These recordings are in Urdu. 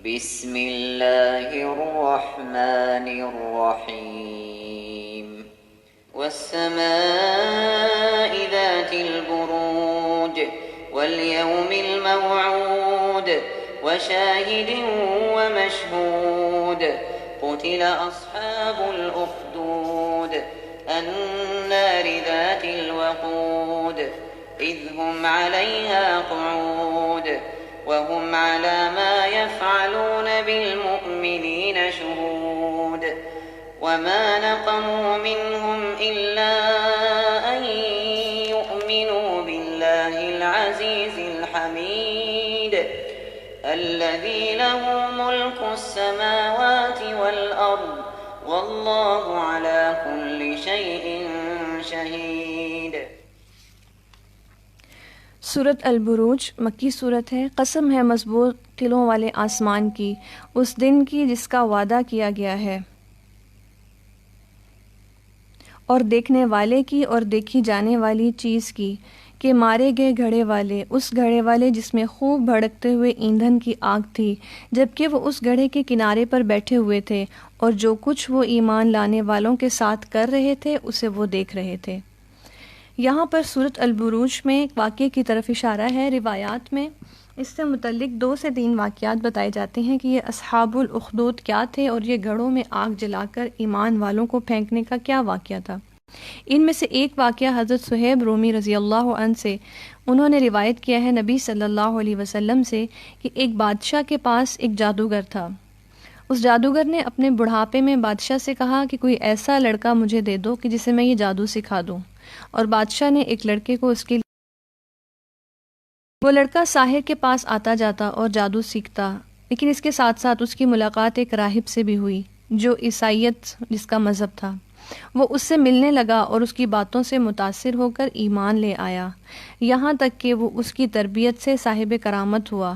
بسم اللہ الرحمن الرحیم والسماء ذات البروج واليوم الموعود وشاهد ومشهود قتل أصحاب الأخدود النار ذات الوقود إذ هم عليها قعود وهم على ما يفعلون بالمؤمنين شهود وما نقموا منهم إلا أن يؤمنوا بالله العزيز الحميد الذي له ملك السماوات والأرض والله على كل شيء شهيد۔ سورۃ البروج مکی صورت ہے۔ قسم ہے مضبوط قلعوں والے آسمان کی، اس دن کی جس کا وعدہ کیا گیا ہے، اور دیکھنے والے کی اور دیکھی جانے والی چیز کی، کہ مارے گئے گھڑے والے، اس گھڑے والے جس میں خوب بھڑکتے ہوئے ایندھن کی آگ تھی، جبکہ وہ اس گھڑے کے کنارے پر بیٹھے ہوئے تھے، اور جو کچھ وہ ایمان لانے والوں کے ساتھ کر رہے تھے اسے وہ دیکھ رہے تھے۔ یہاں پر سورۃ البروج میں ایک واقعے کی طرف اشارہ ہے۔ روایات میں اس سے متعلق 2 سے 3 واقعات بتائے جاتے ہیں کہ یہ اصحاب الاخدود کیا تھے اور یہ گھڑوں میں آگ جلا کر ایمان والوں کو پھینکنے کا کیا واقعہ تھا۔ ان میں سے ایک واقعہ حضرت صہیب رومی رضی اللہ عنہ سے، انہوں نے روایت کیا ہے نبی صلی اللہ علیہ وسلم سے کہ ایک بادشاہ کے پاس ایک جادوگر تھا۔ اس جادوگر نے اپنے بڑھاپے میں بادشاہ سے کہا کہ کوئی ایسا لڑکا مجھے دے دو کہ جسے میں یہ جادو سکھا دوں، اور بادشاہ نے ایک لڑکے کو اس کے لیے، وہ لڑکا ساحر کے پاس آتا جاتا اور جادو سیکھتا، لیکن اس کے ساتھ ساتھ اس کی ملاقات ایک راہب سے بھی ہوئی جو عیسائیت جس کا مذہب تھا۔ وہ اس سے ملنے لگا اور اس کی باتوں سے متاثر ہو کر ایمان لے آیا، یہاں تک کہ وہ اس کی تربیت سے صاحب کرامت ہوا۔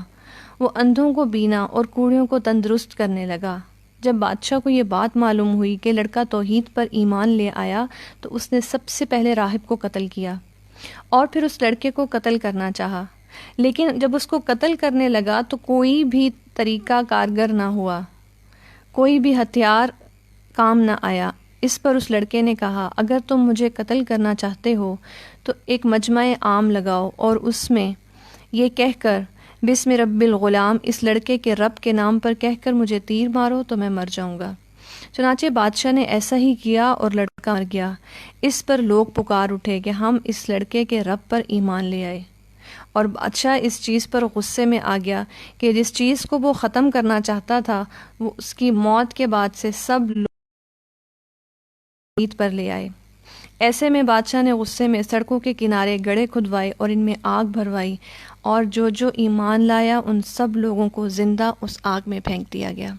وہ اندھوں کو بینا اور کوڑیوں کو تندرست کرنے لگا۔ جب بادشاہ کو یہ بات معلوم ہوئی کہ لڑکا توحید پر ایمان لے آیا تو اس نے سب سے پہلے راہب کو قتل کیا اور پھر اس لڑکے کو قتل کرنا چاہا، لیکن جب اس کو قتل کرنے لگا تو کوئی بھی طریقہ کارگر نہ ہوا، کوئی بھی ہتھیار کام نہ آیا۔ اس پر اس لڑکے نے کہا اگر تم مجھے قتل کرنا چاہتے ہو تو ایک مجمع عام لگاؤ اور اس میں یہ کہہ کر بسم رب الغلام، اس لڑکے کے رب کے نام پر کہہ کر مجھے تیر مارو تو میں مر جاؤں گا۔ چنانچہ بادشاہ نے ایسا ہی کیا اور لڑکا مر گیا۔ اس پر لوگ پکار اٹھے کہ ہم اس لڑکے کے رب پر ایمان لے آئے، اور بادشاہ اس چیز پر غصے میں آ گیا کہ جس چیز کو وہ ختم کرنا چاہتا تھا وہ اس کی موت کے بعد سے سب لوگ پر لے آئے۔ ایسے میں بادشاہ نے غصے میں سڑکوں کے کنارے گڑھے کھدوائے اور ان میں آگ بھروائی، اور جو جو ایمان لایا ان سب لوگوں کو زندہ اس آگ میں پھینک دیا گیا۔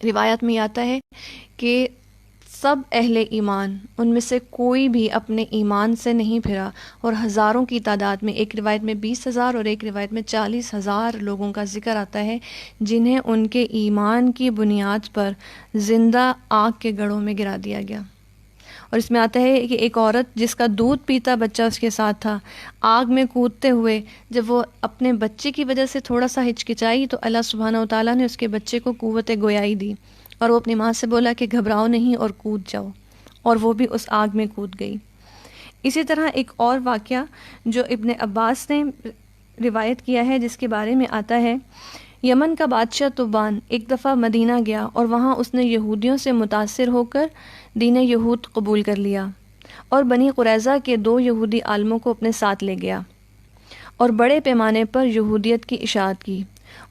روایت میں آتا ہے کہ سب اہل ایمان، ان میں سے کوئی بھی اپنے ایمان سے نہیں پھرا، اور ہزاروں کی تعداد میں، ایک روایت میں 20,000 اور ایک روایت میں 40,000 لوگوں کا ذکر آتا ہے جنہیں ان کے ایمان کی بنیاد پر زندہ آگ کے گڑھوں میں گرا دیا گیا۔ اور اس میں آتا ہے کہ ایک عورت جس کا دودھ پیتا بچہ اس کے ساتھ تھا، آگ میں کودتے ہوئے جب وہ اپنے بچے کی وجہ سے تھوڑا سا ہچکچائی تو اللہ سبحانہ وتعالیٰ نے اس کے بچے کو قوت گویائی دی، اور وہ اپنی ماں سے بولا کہ گھبراؤ نہیں اور کود جاؤ، اور وہ بھی اس آگ میں کود گئی۔ اسی طرح ایک اور واقعہ جو ابن عباس نے روایت کیا ہے جس کے بارے میں آتا ہے، یمن کا بادشاہ طوبان ایک دفعہ مدینہ گیا اور وہاں اس نے یہودیوں سے متاثر ہو کر دین یہود قبول کر لیا، اور بنی قریظہ کے 2 یہودی عالموں کو اپنے ساتھ لے گیا اور بڑے پیمانے پر یہودیت کی اشاعت کی۔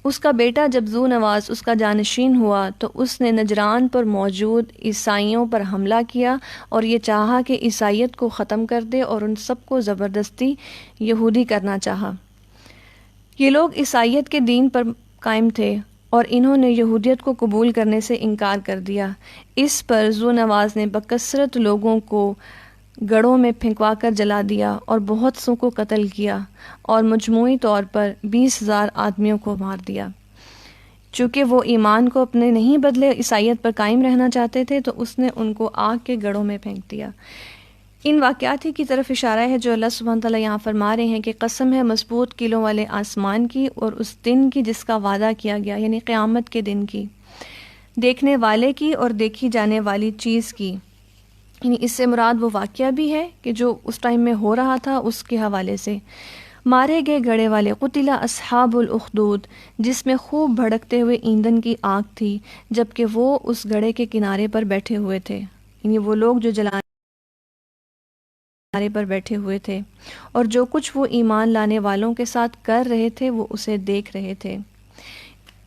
اس کا بیٹا جب ذو نواز اس کا جانشین ہوا تو اس نے نجران پر موجود عیسائیوں پر حملہ کیا اور یہ چاہا کہ عیسائیت کو ختم کر دے اور ان سب کو زبردستی یہودی کرنا چاہا۔ یہ لوگ عیسائیت کے دین پر قائم تھے اور انہوں نے یہودیت کو قبول کرنے سے انکار کر دیا۔ اس پر ذو نواز نے بکثرت لوگوں کو گڑھوں میں پھینکوا کر جلا دیا اور بہت سو کو قتل کیا، اور مجموعی طور پر 20,000 آدمیوں کو مار دیا۔ چونکہ وہ ایمان کو اپنے نہیں بدلے عیسائیت پر قائم رہنا چاہتے تھے تو اس نے ان کو آگ کے گڑھوں میں پھینک دیا۔ ان واقعات ہی کی طرف اشارہ ہے جو اللہ سبحانہ تعالیٰ یہاں فرما رہے ہیں کہ قسم ہے مضبوط قلعوں والے آسمان کی اور اس دن کی جس کا وعدہ کیا گیا، یعنی قیامت کے دن کی، دیکھنے والے کی اور دیکھی جانے والی چیز کی، یعنی اس سے مراد وہ واقعہ بھی ہے کہ جو اس ٹائم میں ہو رہا تھا اس کے حوالے سے۔ مارے گئے گڑھے والے، قتل اصحاب الاخدود، جس میں خوب بھڑکتے ہوئے ایندھن کی آگ تھی جبکہ وہ اس گڑھے کے کنارے پر بیٹھے ہوئے تھے، یعنی وہ لوگ جو جلانے پر بیٹھے ہوئے تھے، اور جو کچھ وہ ایمان لانے والوں کے ساتھ کر رہے تھے وہ اسے دیکھ رہے تھے۔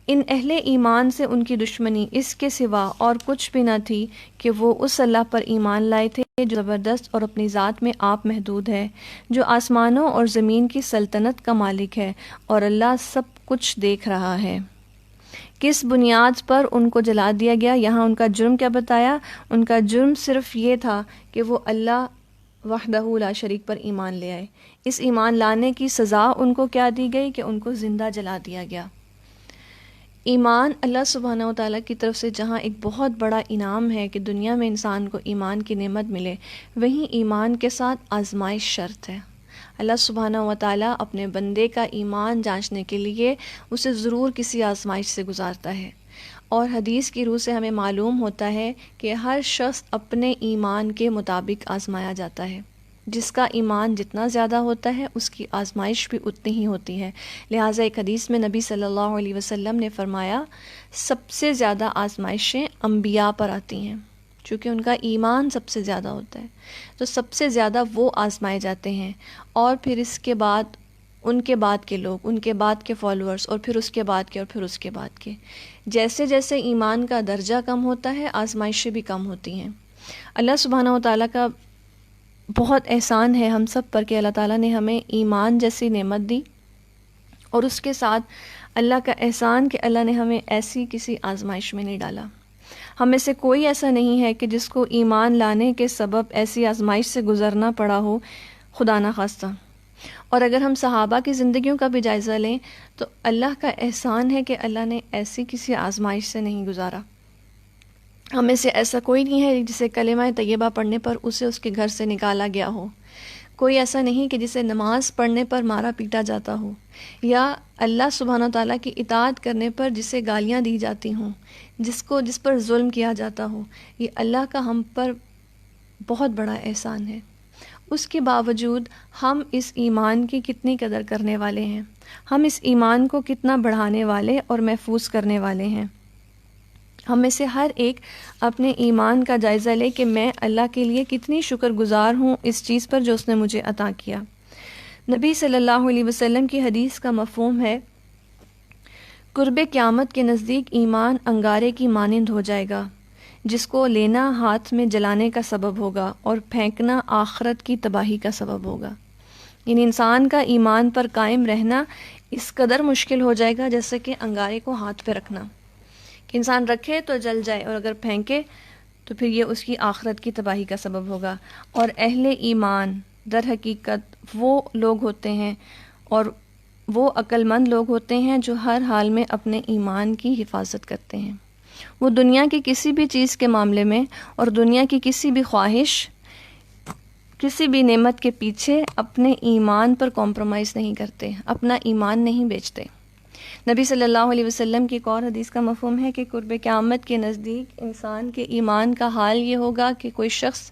ان اہل ایمان سے ان کی دشمنی اس کے سوا اور کچھ بھی نہ تھی کہ وہ اس اللہ پر ایمان لائے تھے جو زبردست اور اپنی ذات میں آپ محدود ہے، جو آسمانوں اور زمین کی سلطنت کا مالک ہے، اور اللہ سب کچھ دیکھ رہا ہے۔ کس بنیاد پر ان کو جلا دیا گیا؟ یہاں ان کا جرم کیا بتایا؟ ان کا جرم صرف یہ تھا کہ وہ اللہ وحدہ لا شریک پر ایمان لے آئے۔ اس ایمان لانے کی سزا ان کو کیا دی گئی کہ ان کو زندہ جلا دیا گیا۔ ایمان اللہ سبحانہ و تعالیٰ کی طرف سے جہاں ایک بہت بڑا انعام ہے کہ دنیا میں انسان کو ایمان کی نعمت ملے، وہیں ایمان کے ساتھ آزمائش شرط ہے۔ اللہ سبحانہ و تعالیٰ اپنے بندے کا ایمان جانچنے کے لیے اسے ضرور کسی آزمائش سے گزارتا ہے، اور حدیث کی روح سے ہمیں معلوم ہوتا ہے کہ ہر شخص اپنے ایمان کے مطابق آزمایا جاتا ہے۔ جس کا ایمان جتنا زیادہ ہوتا ہے اس کی آزمائش بھی اتنی ہی ہوتی ہے۔ لہٰذا ایک حدیث میں نبی صلی اللہ علیہ وسلم نے فرمایا سب سے زیادہ آزمائشیں انبیاء پر آتی ہیں، چونکہ ان کا ایمان سب سے زیادہ ہوتا ہے، تو سب سے زیادہ وہ آزمائے جاتے ہیں، اور پھر اس کے بعد ان کے بعد کے لوگ، ان کے بعد کے فالوورز، اور پھر اس کے بعد کے، اور پھر اس کے بعد کے۔ جیسے جیسے ایمان کا درجہ کم ہوتا ہے آزمائشیں بھی کم ہوتی ہیں۔ اللہ سبحانہ و تعالیٰ کا بہت احسان ہے ہم سب پر کہ اللہ تعالیٰ نے ہمیں ایمان جیسی نعمت دی، اور اس کے ساتھ اللہ کا احسان کہ اللہ نے ہمیں ایسی کسی آزمائش میں نہیں ڈالا۔ ہم میں سے کوئی ایسا نہیں ہے کہ جس کو ایمان لانے کے سبب ایسی آزمائش سے گزرنا پڑا ہو، خدا نخواستہ۔ اور اگر ہم صحابہ کی زندگیوں کا بھی جائزہ لیں تو اللہ کا احسان ہے کہ اللہ نے ایسی کسی آزمائش سے نہیں گزارا۔ ہم میں سے ایسا کوئی نہیں ہے جسے کلمہ طیبہ پڑھنے پر اسے اس کے گھر سے نکالا گیا ہو، کوئی ایسا نہیں کہ جسے نماز پڑھنے پر مارا پیٹا جاتا ہو، یا اللہ سبحانہ تعالیٰ کی اطاعت کرنے پر جسے گالیاں دی جاتی ہوں، جس پر ظلم کیا جاتا ہو۔ یہ اللہ کا ہم پر بہت بڑا احسان ہے۔ اس کے باوجود ہم اس ایمان کی کتنی قدر کرنے والے ہیں، ہم اس ایمان کو کتنا بڑھانے والے اور محفوظ کرنے والے ہیں۔ ہم میں سے ہر ایک اپنے ایمان کا جائزہ لے کہ میں اللہ کے لیے کتنی شکر گزار ہوں اس چیز پر جو اس نے مجھے عطا کیا۔ نبی صلی اللہ علیہ وسلم کی حدیث کا مفہوم ہے قرب قیامت کے نزدیک ایمان انگارے کی مانند ہو جائے گا، جس کو لینا ہاتھ میں جلانے کا سبب ہوگا اور پھینکنا آخرت کی تباہی کا سبب ہوگا۔ یعنی انسان کا ایمان پر قائم رہنا اس قدر مشکل ہو جائے گا جیسے کہ انگارے کو ہاتھ پہ رکھنا، کہ انسان رکھے تو جل جائے اور اگر پھینکے تو پھر یہ اس کی آخرت کی تباہی کا سبب ہوگا۔ اور اہل ایمان در حقیقت وہ لوگ ہوتے ہیں اور وہ عقل مند لوگ ہوتے ہیں جو ہر حال میں اپنے ایمان کی حفاظت کرتے ہیں۔ وہ دنیا کی کسی بھی چیز کے معاملے میں اور دنیا کی کسی بھی خواہش، کسی بھی نعمت کے پیچھے اپنے ایمان پر کمپرومائز نہیں کرتے، اپنا ایمان نہیں بیچتے۔ نبی صلی اللہ علیہ وسلم کی ایک اور حدیث کا مفہوم ہے کہ قرب قیامت کے نزدیک انسان کے ایمان کا حال یہ ہوگا کہ کوئی شخص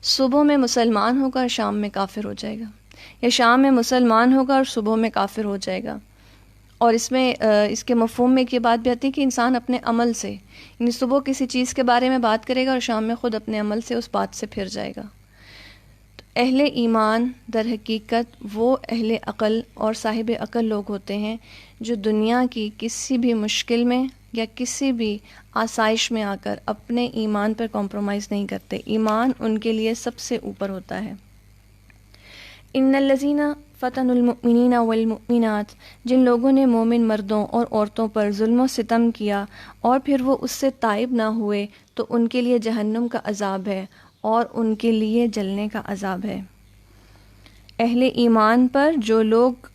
صبح میں مسلمان ہوگا اور شام میں کافر ہو جائے گا، یا شام میں مسلمان ہوگا اور صبح میں کافر ہو جائے گا۔ اور اس کے مفہوم میں ایک یہ بات بھی آتی ہے کہ انسان اپنے عمل سے، یعنی صبح کسی چیز کے بارے میں بات کرے گا اور شام میں خود اپنے عمل سے اس بات سے پھر جائے گا۔ تو اہل ایمان در حقیقت وہ اہل عقل اور صاحب عقل لوگ ہوتے ہیں جو دنیا کی کسی بھی مشکل میں یا کسی بھی آسائش میں آ کر اپنے ایمان پر کمپرومائز نہیں کرتے، ایمان ان کے لیے سب سے اوپر ہوتا ہے۔ ان الذین فتنوا المؤمنین والمؤمنات، جن لوگوں نے مومن مردوں اور عورتوں پر ظلم و ستم کیا اور پھر وہ اس سے تائب نہ ہوئے تو ان کے لیے جہنم کا عذاب ہے اور ان کے لیے جلنے کا عذاب ہے۔ اہل ایمان پر جو لوگ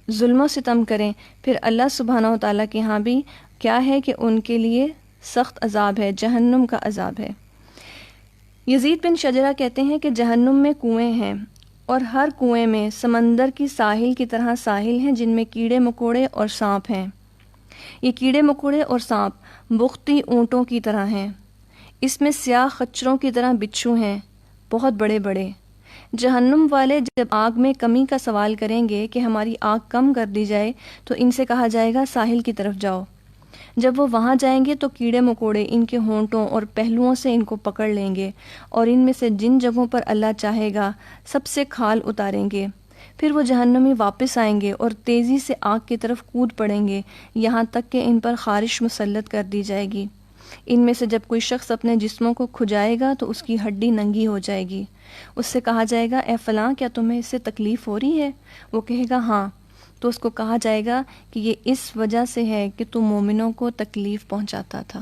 ظلم و ستم کریں پھر اللہ سبحانہ و تعالیٰ کے ہاں بھی کیا ہے کہ ان کے لیے سخت عذاب ہے، جہنم کا عذاب ہے۔ یزید بن شجرہ کہتے ہیں کہ جہنم میں کنویں ہیں، اور ہر کنویں میں سمندر کی ساحل کی طرح ساحل ہیں جن میں کیڑے مکوڑے اور سانپ ہیں۔ یہ کیڑے مکوڑے اور سانپ بغتی اونٹوں کی طرح ہیں، اس میں سیاہ خچروں کی طرح بچھو ہیں، بہت بڑے بڑے۔ جہنم والے جب آگ میں کمی کا سوال کریں گے کہ ہماری آگ کم کر دی جائے، تو ان سے کہا جائے گا ساحل کی طرف جاؤ۔ جب وہ وہاں جائیں گے تو کیڑے مکوڑے ان کے ہونٹوں اور پہلوؤں سے ان کو پکڑ لیں گے، اور ان میں سے جن جگہوں پر اللہ چاہے گا سب سے کھال اتاریں گے۔ پھر وہ جہنمی واپس آئیں گے اور تیزی سے آگ کی طرف کود پڑیں گے، یہاں تک کہ ان پر خارش مسلط کر دی جائے گی۔ ان میں سے جب کوئی شخص اپنے جسموں کو کھجائے گا تو اس کی ہڈی ننگی ہو جائے گی۔ اس سے کہا جائے گا اے فلاں، کیا تمہیں اس سے تکلیف ہو رہی ہے؟ وہ کہے گا ہاں۔ تو اس کو کہا جائے گا کہ یہ اس وجہ سے ہے کہ تم مومنوں کو تکلیف پہنچاتا تھا۔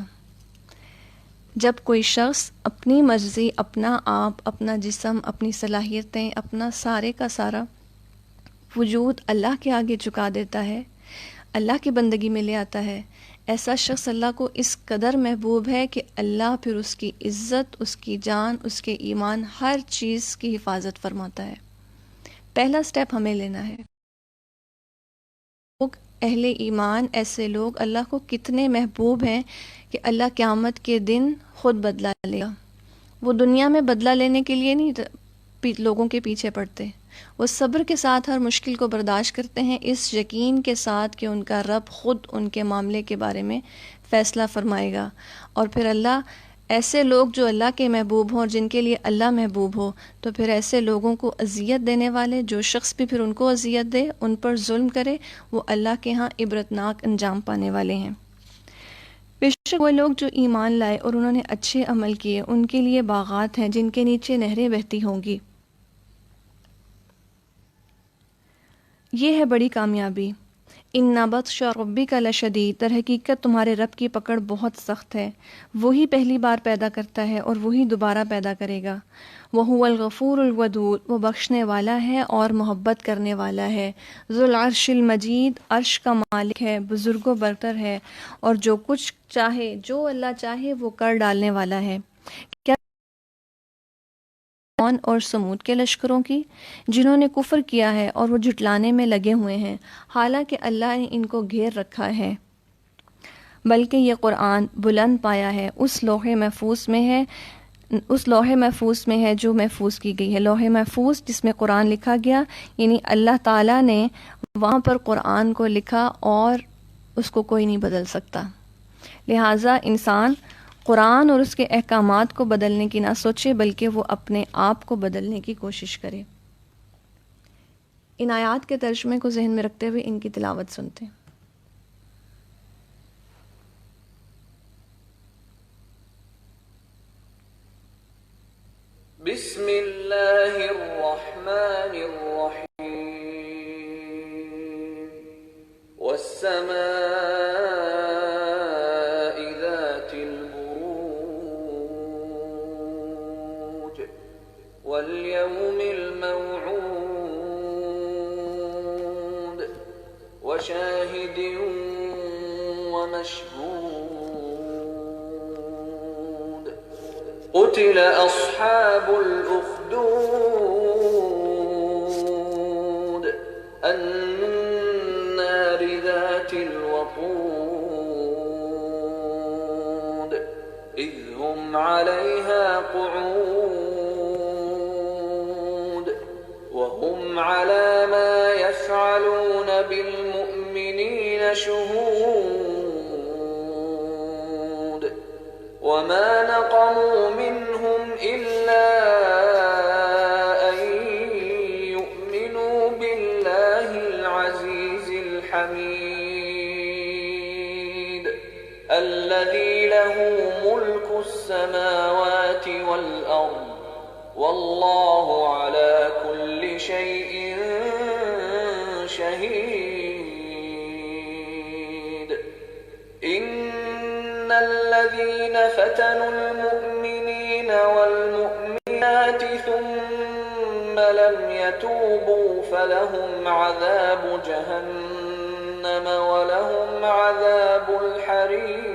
جب کوئی شخص اپنی مرضی، اپنا آپ، اپنا جسم، اپنی صلاحیتیں، اپنا سارے کا سارا وجود اللہ کے آگے چکا دیتا ہے، اللہ کی بندگی میں لے آتا ہے، ایسا شخص اللہ کو اس قدر محبوب ہے کہ اللہ پھر اس کی عزت، اس کی جان، اس کے ایمان، ہر چیز کی حفاظت فرماتا ہے۔ پہلا سٹیپ ہمیں لینا ہے۔ لوگ اہل ایمان، ایسے لوگ اللہ کو کتنے محبوب ہیں کہ اللہ قیامت کے دن خود بدلہ لے گا۔ وہ دنیا میں بدلہ لینے کے لیے نہیں لوگوں کے پیچھے پڑتے، وہ صبر کے ساتھ ہر مشکل کو برداشت کرتے ہیں، اس یقین کے ساتھ کہ ان کا رب خود ان کے معاملے کے بارے میں فیصلہ فرمائے گا۔ اور پھر اللہ ایسے لوگ جو اللہ کے محبوب ہوں اور جن کے لیے اللہ محبوب ہو، تو پھر ایسے لوگوں کو اذیت دینے والے، جو شخص بھی پھر ان کو اذیت دے، ان پر ظلم کرے، وہ اللہ کے ہاں عبرتناک انجام پانے والے ہیں۔ بے شک وہ لوگ جو ایمان لائے اور انہوں نے اچھے عمل کیے، ان کے لیے باغات ہیں جن کے نیچے نہریں بہتی ہوں گی۔ یہ ہے بڑی کامیابی۔ ان بطش ربک لشدید، در حقیقت تمہارے رب کی پکڑ بہت سخت ہے۔ وہی پہلی بار پیدا کرتا ہے اور وہی دوبارہ پیدا کرے گا۔ وہو الغفور الودود، وہ بخشنے والا ہے اور محبت کرنے والا ہے۔ ذو العرش المجید، عرش کا مالک ہے، بزرگ و برتر ہے، اور جو کچھ چاہے، جو اللہ چاہے وہ کر ڈالنے والا ہے۔ کیا اور سمود کے لشکروں کی، جنہوں نے کفر کیا ہے اور وہ جھٹلانے میں لگے ہوئے ہیں، حالانکہ اللہ نے ان کو گھیر رکھا ہے۔ بلکہ یہ قرآن بلند پایا ہے، اس لوح محفوظ میں ہے جو محفوظ کی گئی ہے۔ لوح محفوظ جس میں قرآن لکھا گیا، یعنی اللہ تعالیٰ نے وہاں پر قرآن کو لکھا اور اس کو کوئی نہیں بدل سکتا۔ لہٰذا انسان قرآن اور اس کے احکامات کو بدلنے کی نہ سوچے، بلکہ وہ اپنے آپ کو بدلنے کی کوشش کرے۔ ان آیات کے ترجمے کو ذہن میں رکھتے ہوئے ان کی تلاوت سنتے ہیں۔ بسم اللہ الرحمن الرحیم والسماء ذات البروج واليوم الموعود وشاهد ومشهود قتل أصحاب الأخدود النار ذات الوقود إذ هم عليها قعود وهم على ما يفعلون بالمؤمنين شهود وما نقموا منهم إلا أن يؤمنوا بالله العزيز الحميد الذي له ملك السماوات والأرض والله على كل شيء شهيد إن الذين فتنوا المؤمنين والمؤمنات ثم لم يتوبوا فلهم عذاب جهنم ولهم عذاب الحريق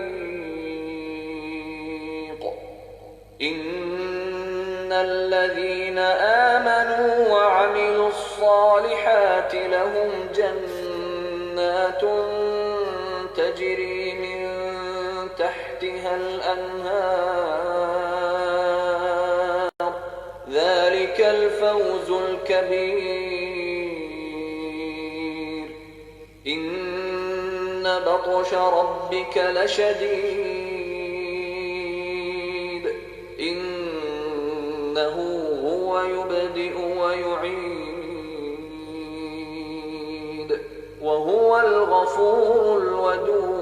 إن الذين آمنوا وعملوا الصالحات لهم جنات تجري من تحتها الأنهار ذلك الفوز الكبير إن بطش ربك لشديد إنه هو يبدئ ويعيد وهو الغفور الودود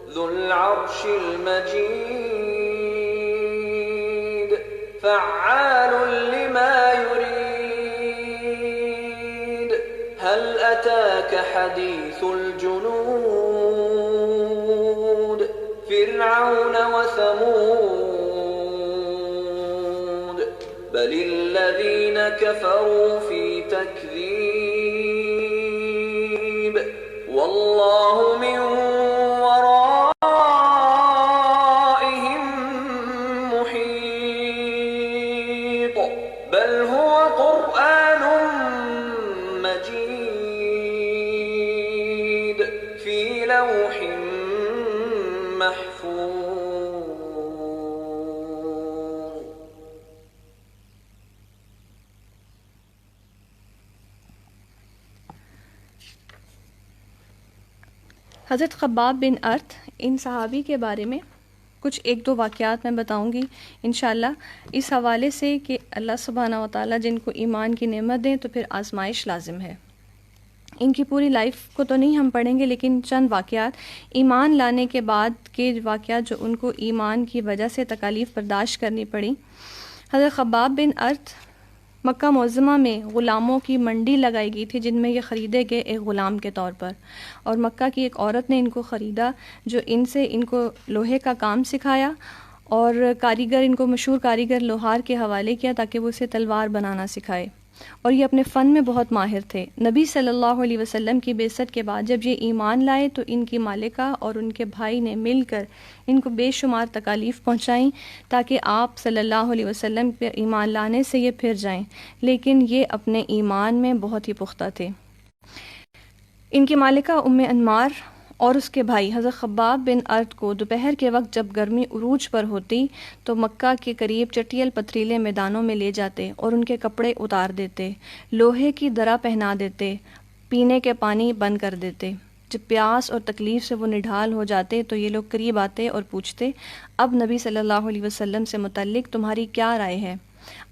ذو العرش المجيد فعال لما يريد هل أتاك حديث الجنود فرعون وثمود بل الذين كفروا في تكذيب والله من ورائهم محيط بل هو قرآن مجيد في لوح محفوظ. حضرت خباب بن ارت، ان صحابی کے بارے میں کچھ ایک دو واقعات میں بتاؤں گی انشاءاللہ، اس حوالے سے کہ اللہ سبحانہ و تعالیٰ جن کو ایمان کی نعمت دیں تو پھر آزمائش لازم ہے. ان کی پوری لائف کو تو نہیں ہم پڑھیں گے، لیکن چند واقعات ایمان لانے کے بعد کے واقعات جو ان کو ایمان کی وجہ سے تکالیف برداشت کرنی پڑی. حضرت خباب بن ارت، مکہ معظمہ میں غلاموں کی منڈی لگائی گئی تھی جن میں یہ خریدے گئے ایک غلام کے طور پر، اور مکہ کی ایک عورت نے ان کو خریدا جو ان کو لوہے کا کام سکھایا، اور کاریگر، ان کو مشہور کاریگر لوہار کے حوالے کیا تاکہ وہ اسے تلوار بنانا سکھائے، اور یہ اپنے فن میں بہت ماہر تھے. نبی صلی اللہ علیہ وسلم کی بعثت کے بعد جب یہ ایمان لائے تو ان کی مالکہ اور ان کے بھائی نے مل کر ان کو بے شمار تکالیف پہنچائیں تاکہ آپ صلی اللہ علیہ وسلم پر ایمان لانے سے یہ پھر جائیں، لیکن یہ اپنے ایمان میں بہت ہی پختہ تھے. ان کی مالکہ ام انمار اور اس کے بھائی حضرت خباب بن ارت کو دوپہر کے وقت جب گرمی عروج پر ہوتی تو مکہ کے قریب چٹیل پتھریلے میدانوں میں لے جاتے اور ان کے کپڑے اتار دیتے، لوہے کی درع پہنا دیتے، پینے کے پانی بند کر دیتے. جب پیاس اور تکلیف سے وہ نڈھال ہو جاتے تو یہ لوگ قریب آتے اور پوچھتے، اب نبی صلی اللہ علیہ وسلم سے متعلق تمہاری کیا رائے ہے؟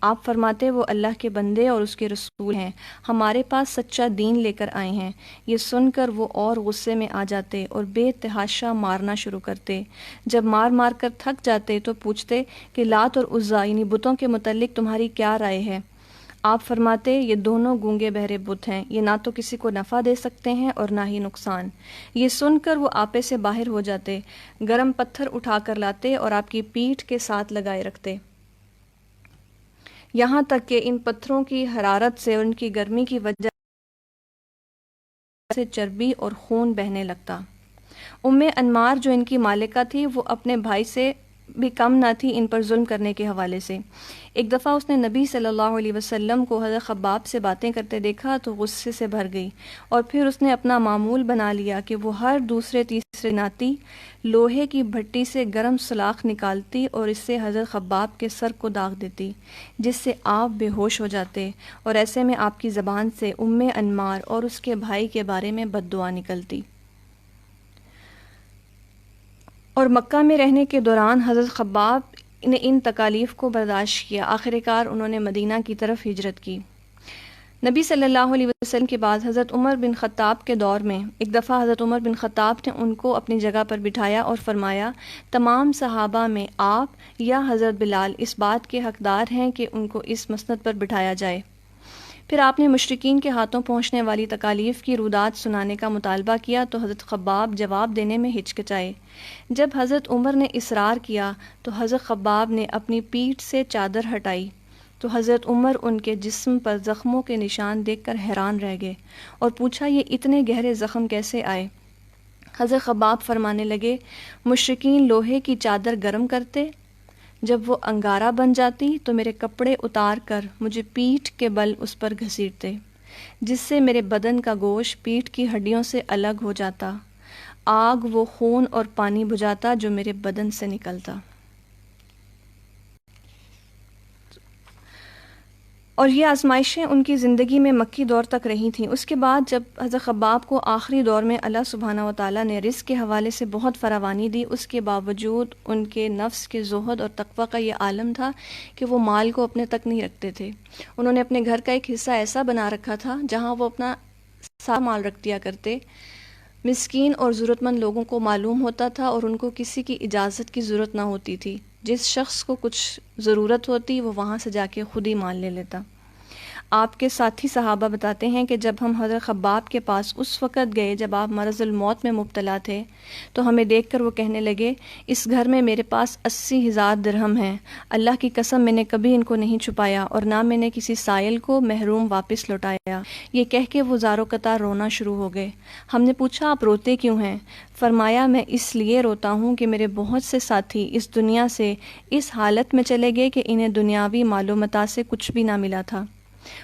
آپ فرماتے، وہ اللہ کے بندے اور اس کے رسول ہیں، ہمارے پاس سچا دین لے کر آئے ہیں. یہ سن کر وہ اور غصے میں آ جاتے اور بے تحاشا مارنا شروع کرتے. جب مار مار کر تھک جاتے تو پوچھتے کہ لات اور عزا یعنی بتوں کے متعلق تمہاری کیا رائے ہے؟ آپ فرماتے، یہ دونوں گونگے بہرے بت ہیں، یہ نہ تو کسی کو نفع دے سکتے ہیں اور نہ ہی نقصان. یہ سن کر وہ آپے سے باہر ہو جاتے، گرم پتھر اٹھا کر لاتے اور آپ کی پیٹھ کے ساتھ لگائے رکھتے، یہاں تک کہ ان پتھروں کی حرارت سے اور ان کی گرمی کی وجہ سے چربی اور خون بہنے لگتا. ام انمار جو ان کی مالکہ تھی وہ اپنے بھائی سے بھی کم نہ تھی ان پر ظلم کرنے کے حوالے سے. ایک دفعہ اس نے نبی صلی اللہ علیہ وسلم کو حضرت خباب سے باتیں کرتے دیکھا تو غصے سے بھر گئی، اور پھر اس نے اپنا معمول بنا لیا کہ وہ ہر دوسرے تیسرے ناتی لوہے کی بھٹی سے گرم سلاخ نکالتی اور اس سے حضرت خباب کے سر کو داغ دیتی، جس سے آپ بے ہوش ہو جاتے، اور ایسے میں آپ کی زبان سے ام انمار اور اس کے بھائی کے بارے میں بد دعا نکلتی. اور مکہ میں رہنے کے دوران حضرت خباب نے ان تکالیف کو برداشت کیا. آخر کار انہوں نے مدینہ کی طرف ہجرت کی. نبی صلی اللہ علیہ وسلم کے بعد حضرت عمر بن خطاب کے دور میں ایک دفعہ حضرت عمر بن خطاب نے ان کو اپنی جگہ پر بٹھایا اور فرمایا، تمام صحابہ میں آپ یا حضرت بلال اس بات کے حقدار ہیں کہ ان کو اس مسند پر بٹھایا جائے. پھر آپ نے مشرکین کے ہاتھوں پہنچنے والی تکالیف کی رودات سنانے کا مطالبہ کیا تو حضرت خباب جواب دینے میں ہچکچائے. جب حضرت عمر نے اصرار کیا تو حضرت خباب نے اپنی پیٹھ سے چادر ہٹائی تو حضرت عمر ان کے جسم پر زخموں کے نشان دیکھ کر حیران رہ گئے اور پوچھا، یہ اتنے گہرے زخم کیسے آئے؟ حضرت خباب فرمانے لگے، مشرکین لوہے کی چادر گرم کرتے، جب وہ انگارہ بن جاتی تو میرے کپڑے اتار کر مجھے پیٹھ کے بل اس پر گھسیٹتے، جس سے میرے بدن کا گوشت پیٹھ کی ہڈیوں سے الگ ہو جاتا، آگ وہ خون اور پانی بجھاتا جو میرے بدن سے نکلتا۔ اور یہ آزمائشیں ان کی زندگی میں مکی دور تک رہی تھیں۔ اس کے بعد جب حضرت خباب کو آخری دور میں اللہ سبحانہ و تعالیٰ نے رزق کے حوالے سے بہت فراوانی دی، اس کے باوجود ان کے نفس کے زہد اور تقوی کا یہ عالم تھا کہ وہ مال کو اپنے تک نہیں رکھتے تھے۔ انہوں نے اپنے گھر کا ایک حصہ ایسا بنا رکھا تھا جہاں وہ اپنا سارا مال رکھ دیا کرتے۔ مسکین اور ضرورت مند لوگوں کو معلوم ہوتا تھا اور ان کو کسی کی اجازت کی ضرورت نہ ہوتی تھی۔ جس شخص کو کچھ ضرورت ہوتی وہ وہاں سے جا کے خود ہی مال لے لیتا۔ آپ کے ساتھی صحابہ بتاتے ہیں کہ جب ہم حضرت خباب کے پاس اس وقت گئے جب آپ مرض الموت میں مبتلا تھے تو ہمیں دیکھ کر وہ کہنے لگے، اس گھر میں میرے پاس 80,000 درہم ہیں، اللہ کی قسم میں نے کبھی ان کو نہیں چھپایا اور نہ میں نے کسی سائل کو محروم واپس لوٹایا۔ یہ کہہ کے وہ زار و قطار رونا شروع ہو گئے۔ ہم نے پوچھا، آپ روتے کیوں ہیں؟ فرمایا، میں اس لیے روتا ہوں کہ میرے بہت سے ساتھی اس دنیا سے اس حالت میں چلے گئے کہ انہیں دنیاوی مال و متاع سے کچھ بھی نہ ملا تھا،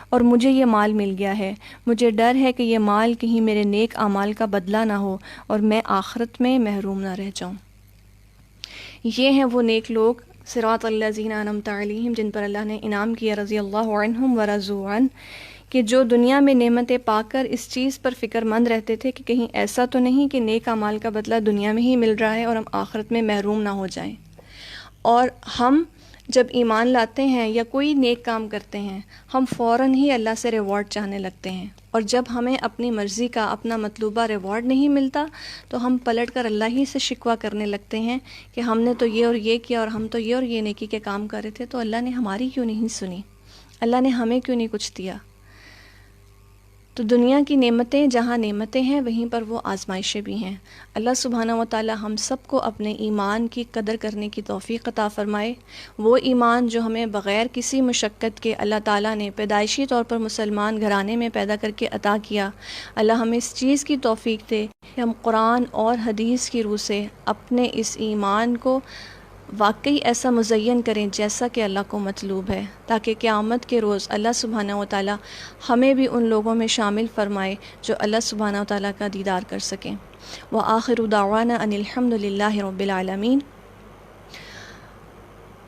اور مجھے یہ مال مل گیا ہے۔ مجھے ڈر ہے کہ یہ مال کہیں میرے نیک اعمال کا بدلہ نہ ہو اور میں آخرت میں محروم نہ رہ جاؤں۔ یہ ہیں وہ نیک لوگ، صراط الذین انعمت علیہم، جن پر اللہ نے انعام کیا، رضی اللہ عنہم ورضوا عنہ، کہ جو دنیا میں نعمتیں پا کر اس چیز پر فکر مند رہتے تھے کہ کہیں ایسا تو نہیں کہ نیک اعمال کا بدلہ دنیا میں ہی مل رہا ہے اور ہم آخرت میں محروم نہ ہو جائیں۔ اور ہم جب ایمان لاتے ہیں یا کوئی نیک کام کرتے ہیں، ہم فوراً ہی اللہ سے ریوارڈ چاہنے لگتے ہیں، اور جب ہمیں اپنی مرضی کا اپنا مطلوبہ ریوارڈ نہیں ملتا تو ہم پلٹ کر اللہ ہی سے شکوہ کرنے لگتے ہیں کہ ہم نے تو یہ اور یہ کیا اور ہم تو یہ اور یہ نیکی کے کام کر رہے تھے، تو اللہ نے ہماری کیوں نہیں سنی، اللہ نے ہمیں کیوں نہیں کچھ دیا۔ تو دنیا کی نعمتیں جہاں نعمتیں ہیں وہیں پر وہ آزمائشیں بھی ہیں۔ اللہ سبحانہ و تعالی ہم سب کو اپنے ایمان کی قدر کرنے کی توفیق عطا فرمائے، وہ ایمان جو ہمیں بغیر کسی مشقت کے اللہ تعالیٰ نے پیدائشی طور پر مسلمان گھرانے میں پیدا کر کے عطا کیا۔ اللہ ہمیں اس چیز کی توفیق دے کہ ہم قرآن اور حدیث کی روح سے اپنے اس ایمان کو واقعی ایسا مزین کریں جیسا کہ اللہ کو مطلوب ہے، تاکہ قیامت کے روز اللہ سبحانہ و تعالی ہمیں بھی ان لوگوں میں شامل فرمائے جو اللہ سبحانہ و تعالی کا دیدار کر سکیں۔ وآخر دعوانا ان الحمد للہ رب العالمین۔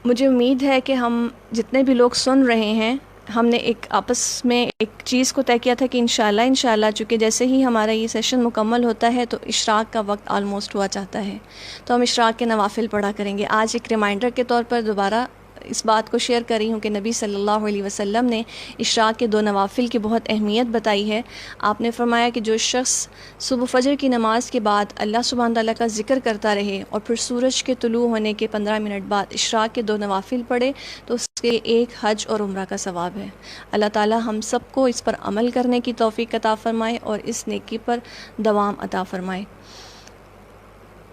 مجھے امید ہے کہ ہم جتنے بھی لوگ سن رہے ہیں، ہم نے ایک آپس میں ایک چیز کو طے کیا تھا کہ انشاءاللہ چونکہ جیسے ہی ہمارا یہ سیشن مکمل ہوتا ہے تو اشراق کا وقت آلموسٹ ہوا چاہتا ہے، تو ہم اشراق کے نوافل پڑھا کریں گے۔ آج ایک ریمائنڈر کے طور پر دوبارہ اس بات کو شیئر کر رہی ہوں کہ نبی صلی اللہ علیہ وسلم نے اشراق کے 2 نوافل کی بہت اہمیت بتائی ہے۔ آپ نے فرمایا کہ جو شخص صبح فجر کی نماز کے بعد اللہ سبحانہ تعالیٰ کا ذکر کرتا رہے اور پھر سورج کے طلوع ہونے کے 15 منٹ بعد اشراق کے 2 نوافل پڑھے تو اس کے ایک حج اور عمرہ کا ثواب ہے۔ اللہ تعالیٰ ہم سب کو اس پر عمل کرنے کی توفیق عطا فرمائے اور اس نیکی پر دوام عطا فرمائے۔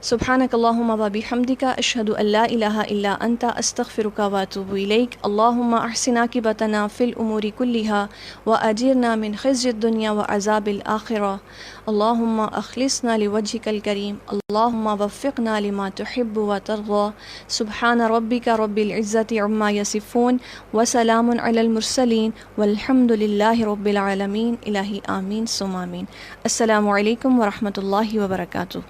سبحانک اللہم و بحمدک، اشہد ان لا الہ الا انت، استغفرک و اتوب الیک۔ اللہم احسن عاقبتنا فی الامور کلہا واجرنا من خزی الدنیا وعذاب الآخرہ۔ اللہم اخلصنا لوجہک الکریم، اللہم وفقنا لما تحب وترضى۔ سبحان ربک رب العزة عما یصفون وسلام علی المرسلین والحمد للہ رب العالمین۔ الہی آمین ثم آمین۔ السلام علیکم ورحمۃ اللہ وبرکاتہ۔